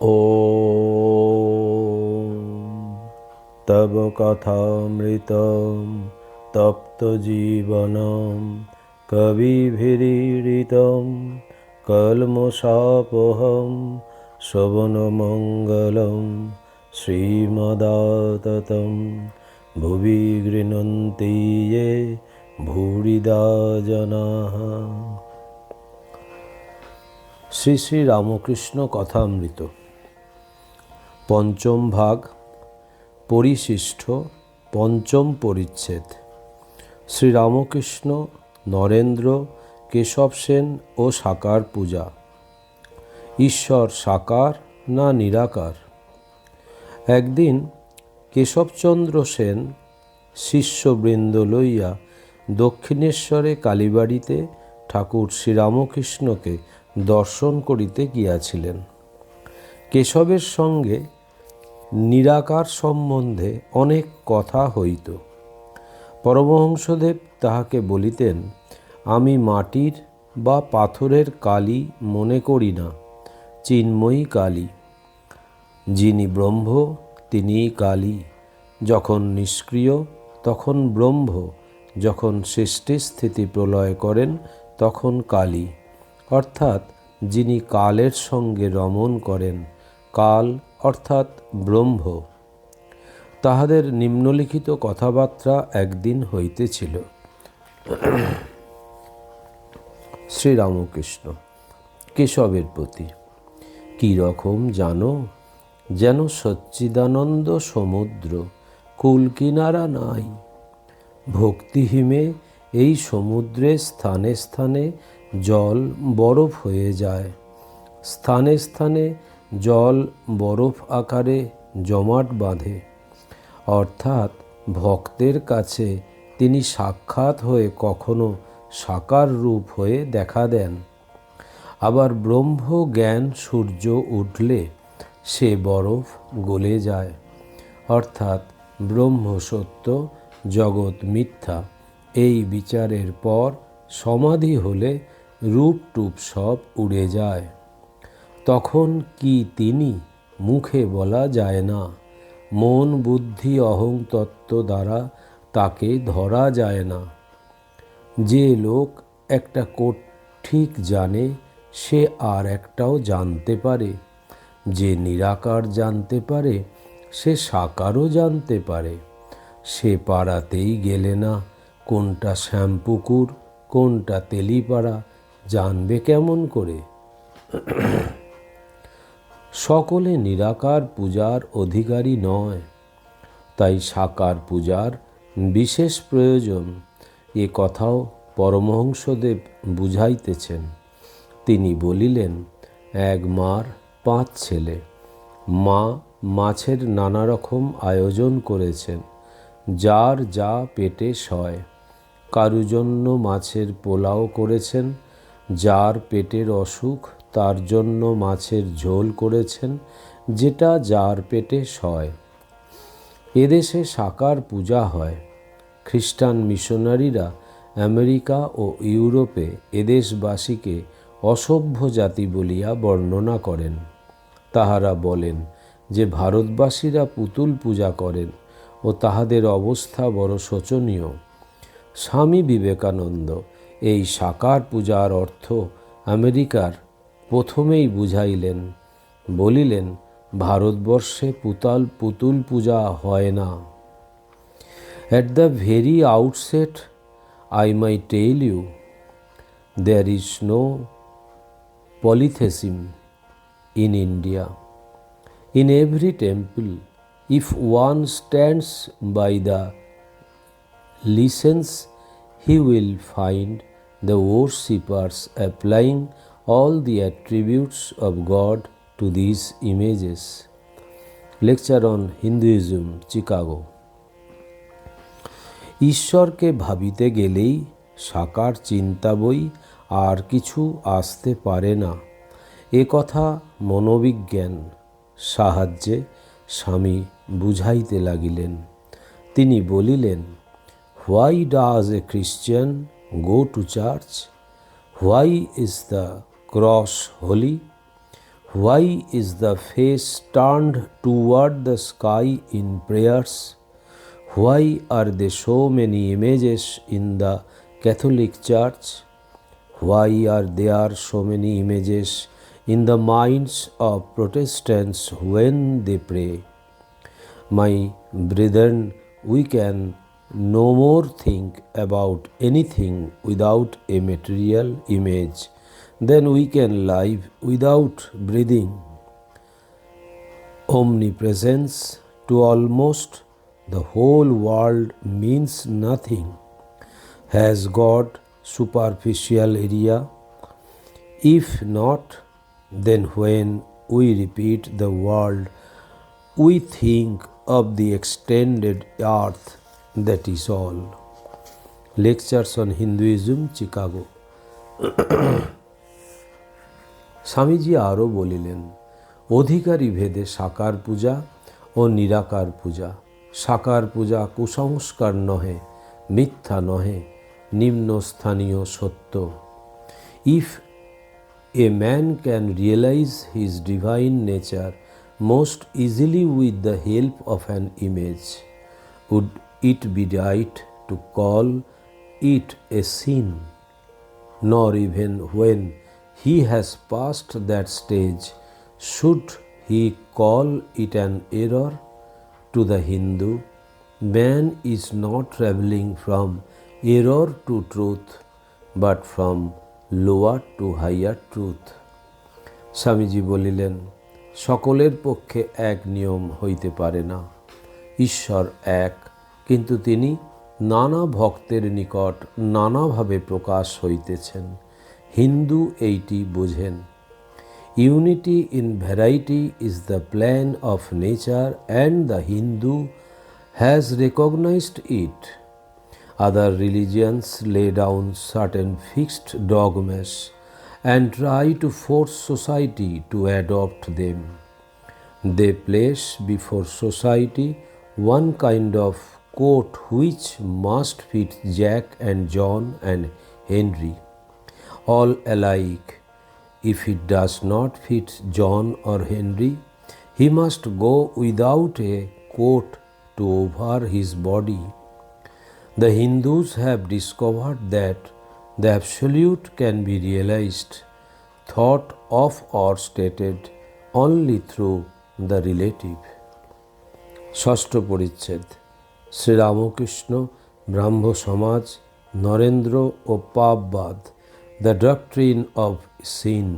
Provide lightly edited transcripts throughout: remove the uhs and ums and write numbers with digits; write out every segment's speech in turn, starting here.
ॐ तव कथामृतं तप्तजीवनं कविभिरीडितं कल्मषापहं श्रवणमङ्गलं श्रीमदाततं भुवि गृह्णन्ति ये भूरिदा जनाः। শ্রী শ্রী রামকৃষ্ণ কথামৃত পঞ্চম ভাগ, পরিশিষ্ট, পঞ্চম পরিচ্ছেদ। শ্রীরামকৃষ্ণ, নরেন্দ্র, কেশব সেন ও সাকার পূজা। ঈশ্বর সাকার না নিরাকার? একদিন কেশবচন্দ্র সেন শিষ্যবৃন্দ লইয়া দক্ষিণেশ্বরে কালীবাড়িতে ঠাকুর শ্রীরামকৃষ্ণকে দর্শন করিতে গিয়াছিলেন। কেশবের সঙ্গে নিরাকার সম্বন্ধে অনেক কথা হইত। পরমহংসদেব তাহাকে বলিতেন, আমি মাটির বা পাথরের কালী মনে করি না, চিন্ময়ী কালী। যিনি ব্রহ্ম তিনিই কালী। যখন নিষ্ক্রিয় তখন ব্রহ্ম, যখন সৃষ্টি স্থিতি প্রলয় করেন তখন কালী, অর্থাৎ যিনি কালের সঙ্গে রমণ করেন, কাল অর্থাৎ ব্রহ্ম। তাহাদের নিম্নলিখিত কথাবার্তা একদিন হইতেছিল। শ্রীরামকৃষ্ণ কেশবের প্রতি, কী রকম জানো, যেন সচ্চিদানন্দ সমুদ্র, কুল কিনারা নাই। ভক্তিহীনে এই সমুদ্রে স্থানে স্থানে জল বরফ হয়ে যায়, স্থানে স্থানে জল বরফ আকারে জমাট বাঁধে। অর্থাৎ ভক্তের কাছে তিনি সাক্ষাৎ হয়ে কখনো সাকার রূপ হয়ে দেখা দেন। আবার ব্রহ্ম জ্ঞান সূর্য উঠলে সে বরফ গলে যায়। অর্থাৎ ব্রহ্ম সত্য, জগৎ মিথ্যা, এই বিচারের পর সমাধি হলে রূপ টুপ সব উড়ে যায়। তখন কি তিনি মুখে বলা যায় না, মন বুদ্ধি অহং তত্ত্ব দ্বারা তাকে ধরা যায় না। যে লোক একটা কোট ঠিক জানে, সে আর একটাও জানতে পারে। যে নিরাকার জানতে পারে, সে সাকারও জানতে পারে। সে পাড়াতেই গেলে না কোনটা শ্যামপুকুর কোনটা তেলিপাড়া জানবে কেমন করে? সকলে নিরাকার পূজার অধিকারী নয়, তাই সাকার পূজার বিশেষ প্রয়োজন। এ কথাও পরমহংসদেব বুঝাইতেছেন। তিনি বলিলেন, এক মার 5 ছেলে। মা মাছের নানা রকম আয়োজন করেছেন, যার যা পেটে সয়। কারু জন্য মাছের পোলাও করেছেন, যার পেটের অসুখ তার জন্য মাছের ঝোল করেছেন, যেটা যার পেটে সয়। এদেশে সাকার পূজা হয়। খ্রিস্টান মিশনারিরা আমেরিকা ও ইউরোপে এদেশবাসীকে অসভ্য জাতি বলিয়া বর্ণনা করেন। তাহারা বলেন যে ভারতবাসীরা পুতুল পূজা করেন ও তাহাদের অবস্থা বড় শোচনীয়। স্বামী বিবেকানন্দ এই সাকার পূজার অর্থ আমেরিকার প্রথমেই বুঝাইলেন। বলিলেন, ভারতবর্ষে পুতুল পূজা হয় না। At the very outset, I might tell you, there is no polytheism in India. In every temple, if one stands by the license, he will find the worshippers applying all the attributes of God to these images. Lecture on Hinduism, Chicago. ঈশ্বরকে ভাবিতে গেলেই সাকার চিন্তা বই আর কিছু আসতে পারে না। এ কথা মনোবিজ্ঞান সাহায্যে স্বামী বুঝাইতে লাগিলেন। তিনি বলিলেন, why does a Christian go to church? Why is the cross holy? Why is the face turned toward the sky in prayers? Why are there so many images in the Catholic Church? Why are there so many images in the minds of Protestants when they pray? My brethren, we can no more think about anything without a material image than we can live without breathing. Omnipresence to almost the whole world means nothing. Has God superficial area? If not, then when we repeat the world, we think of the extended earth, that is all. Lectures on Hinduism, Chicago. Swamiji আরও বলিলেন, অধিকারী ভেদে সাকার পূজা ও নিরাকার পূজা। সাকার পূজা কুসংস্কার নহে, মিথ্যা নহে, নিম্নস্থানীয় সত্য। If a man can realize his divine nature most easily with the help of an image, would it be right to call it a sin? Nor even when he has passed that stage should he call it an error. To the Hindu, man is not travelling from error to truth, but from lower to higher truth. Swamiji বলিলেন, সকলের পক্ষে এক নিয়ম হইতে পারে না। ঈশ্বর এক, কিন্তু তিনি নানা ভক্তের নিকট নানাভাবে প্রকাশ হইতেছেন। হিন্দু এইটি বোঝেন। Unity in variety is the plan of nature and the Hindu has recognised it. Other religions lay down certain fixed dogmas and try to force society to adopt them. They place before society one kind of coat which must fit Jack and John and Henry, all alike. If it does not fit John or Henry, he must go without a coat to over his body. The Hindus have discovered that the absolute can be realized, thought of or stated only through the relative. ষষ্ঠ পরিচ্ছেদ, শ্রীরামকৃষ্ণ, ব্রাহ্ম সমাজ, নরেন্দ্র ও পাপবাদ, the doctrine of scene.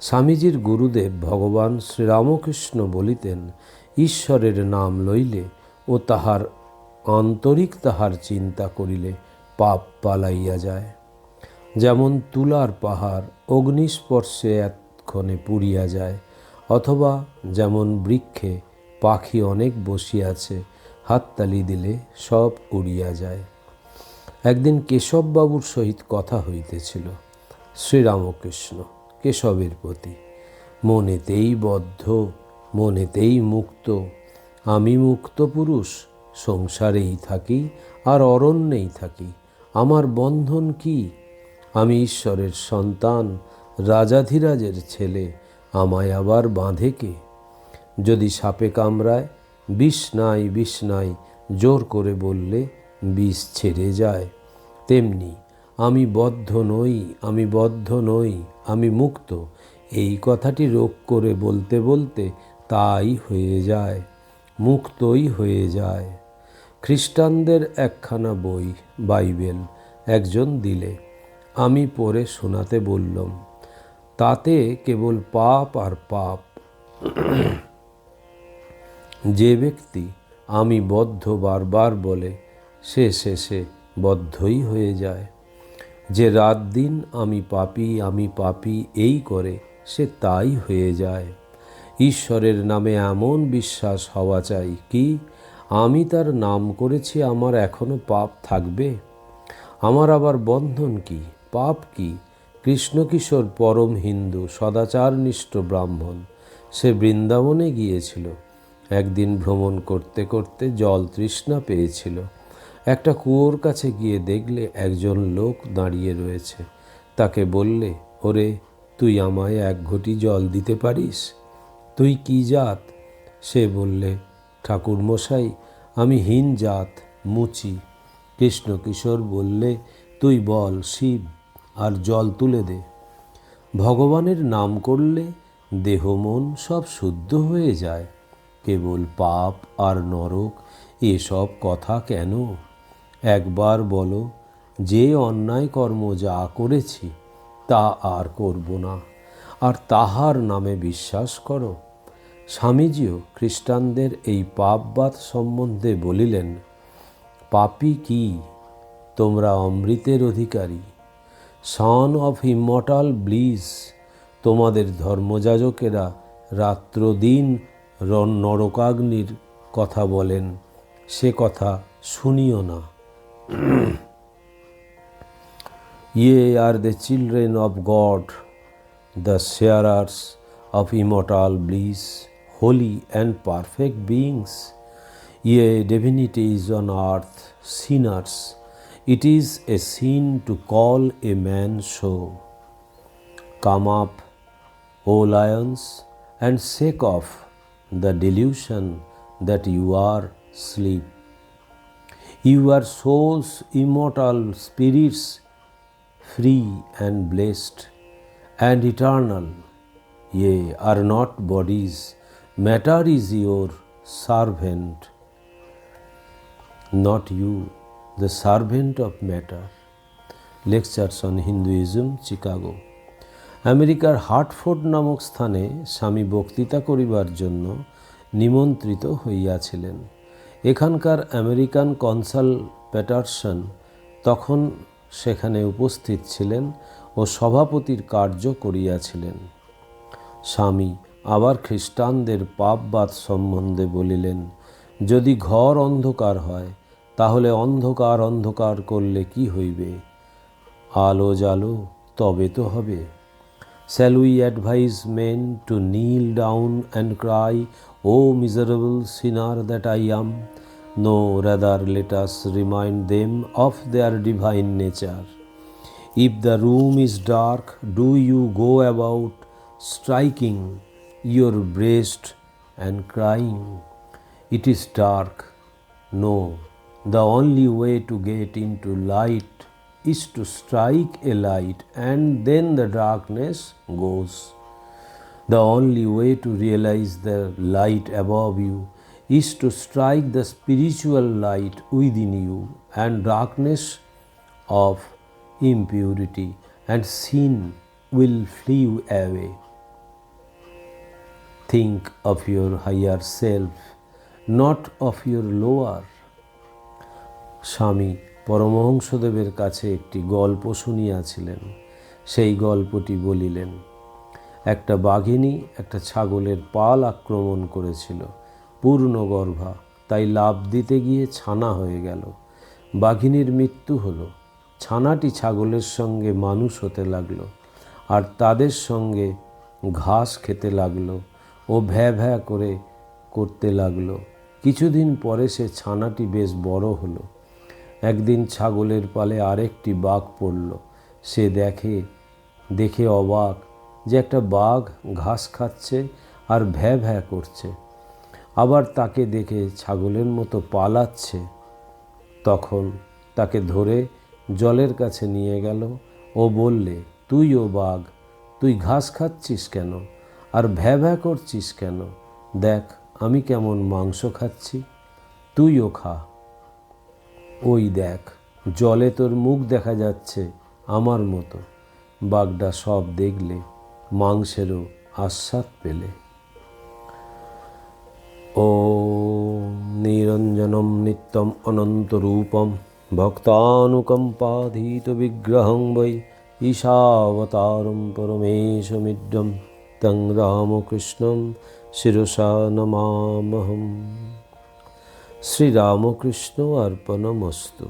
স্বামীজির গুরুদেব ভগবান শ্রীরামকৃষ্ণ বলিতেন, ঈশ্বরের নাম লইলে ও তাহার আন্তরিক তাহার চিন্তা করিলে পাপ পালাইয়া যায়। যেমন তুলার পাহাড় অগ্নিস্পর্শে এক্ষণে পুড়িয়া যায়, অথবা যেমন বৃক্ষে পাখি অনেক বসিয়াছে, হাততালি দিলে সব উড়িয়া যায়। একদিন কেশববাবুর সহিত কথা হইতেছিল। শ্রীরামকৃষ্ণ কেশবের প্রতি, মনেতেই বদ্ধ, মনেতেই মুক্ত। আমি মুক্ত পুরুষ, সংসারেই থাকি আর অরণ্যেই থাকি। আমার বন্ধন কি? আমি ঈশ্বরের সন্তান, রাজাধিরাজের ছেলে, আমায় আবার বাঁধে কে? যদি সাপে কামড়ায়, বিষ নাই, বিষ নাই জোর করে বললে বিষ ছেড়ে যায়। তেমনি আমি বদ্ধ নই, আমি বদ্ধ নই, আমি মুক্ত, এই কথাটি রোগ করে বলতে বলতে তাই হয়ে যায়, মুক্তই হয়ে যায়। খ্রিস্টানদের একখানা বই, বাইবেল, একজন দিলে, আমি পড়ে শোনাতে বললাম। তাতে কেবল পাপ আর পাপ। যে ব্যক্তি আমি বদ্ধ বারবার বলে, সে শেষে বদ্ধই হয়ে যায়। যে রাত দিন আমি পাপী এই করে, সে তাই হয়ে যায়। ঈশ্বরের নামে এমন বিশ্বাস হওয়া চাই কি আমি তার নাম করেছি, আমার এখনো পাপ থাকবে। আমার আবার বন্ধন কি, পাপ কি? কৃষ্ণকিশোর পরম হিন্দু, সদাচারনিষ্ঠ ব্রাহ্মণ। সে বৃন্দাবনে গিয়েছিল। একদিন ভ্রমণ করতে করতে জল তৃষ্ণা পেয়েছিল। একটা কুয়োর কাছে গিয়ে দেখলে একজন লোক দাঁড়িয়ে রয়েছে। তাকে বললে, ওরে তুই আমায় এক ঘটি জল দিতে পারিস? তুই কি জাত? সে বললে, ঠাকুরমশাই, আমি হীন জাত, মুচি। কৃষ্ণকিশোর বললে, তুই বল শিব, আর জল তুলে দে। ভগবানের নাম করলে দেহ মন সব শুদ্ধ হয়ে যায়। কেবল পাপ আর নরক এসব কথা কেন? একবার বলো, যে অন্যায় কর্ম যা করেছি তা আর করব না, আর তাহার নামে বিশ্বাস করো। স্বামীজিও খ্রিস্টানদের এই পাপবাদ সম্বন্ধে বলিলেন, পাপী কি? তোমরা অমৃতের অধিকারী, সন অফ ইমর্টাল ব্লিস। তোমাদের ধর্মযাজকেরা রাত্রদিন নরকাগ্নির কথা বলেন, সে কথা শুনিও না। Ye are the children of God, the sharers of immortal bliss, holy and perfect beings. Ye divinities on earth, sinners, it is a sin to call a man so. Come up, O lions, and shake off the delusion that you are asleep. You are souls, immortal spirits, free and blessed and eternal. Ye are not bodies. Matter is your servant, not you, the servant of matter. Lectures on Hinduism, Chicago. আমেরিকার Hartford নামক স্থানে স্বামী বক্তৃতা করিবার জন্য নিমন্ত্রিত হইয়াছিলেন। এখানকার আমেরিকান কনসাল প্যাটারসন তখন সেখানে উপস্থিত ছিলেন ও সভাপতির কার্য করিয়াছিলেন। স্বামী আবার খ্রিস্টানদের পাপবাদ সম্বন্ধে বলিলেন, যদি ঘর অন্ধকার হয় তাহলে অন্ধকার অন্ধকার করলে কি হইবে? আলো জ্বালো, তবে তো হবে। Shall we advise men to kneel down and cry, O miserable sinner that I am? No, rather let us remind them of their divine nature. If the room is dark, do you go about striking your breast and crying, it is dark? No, the only way to get into light is to strike a light, and then the darkness goes. The only way to realize the light above you is to strike the spiritual light within you, and darkness of impurity and sin will flee away. Think of your higher self, not of your lower. স্বামী পরমহংসদেবের কাছে একটি গল্প শুনিয়াছিলেন। সেই গল্পটি বলিলেন। একটা বাঘিনী একটা ছাগলের পাল আক্রমণ করেছিল, পূর্ণগর্ভা, তাই লাফ দিতে গিয়ে ছানা হয়ে গেল। বাঘিনীর মৃত্যু হলো। ছানাটি ছাগলের সঙ্গে মানুষ হতে লাগলো, আর তাদের সঙ্গে ঘাস খেতে লাগলো ও ভ্যা ভ্যা করে করতে লাগলো। কিছুদিন পরে সে ছানাটি বেশ বড় হলো। একদিন ছাগলের পালে আরেকটি বাঘ পড়ল। সে দেখে অবাক যে একটা বাঘ ঘাস খাচ্ছে আর ভ্যা ভ্যা করছে, আবার তাকে দেখে ছাগলের মতো পালাচ্ছে। তখন তাকে ধরে জলের কাছে নিয়ে গেল ও বললে, তুইও বাঘ, তুই ঘাস খাচ্ছিস কেন আর ভ্যা ভ্যা করছিস কেন? দেখ আমি কেমন মাংস খাচ্ছি, তুইও খা। ওই দেখ, জলে তোর মুখ দেখা যাচ্ছে আমার মতো। বাঘটা সব দেখলে, মাংসেরও আস্বাদ পেলে। ওম নিরঞ্জনম নিত্যম অনন্তরূপম ভক্তানুকম্পাধীত বিগ্রহং বৈ ঈশাবতারম পরমেশমিড্ডম তং রামকৃষ্ণম শিরসা নমামহম। শ্রীরামকৃষ্ণ অর্পণমস্তু।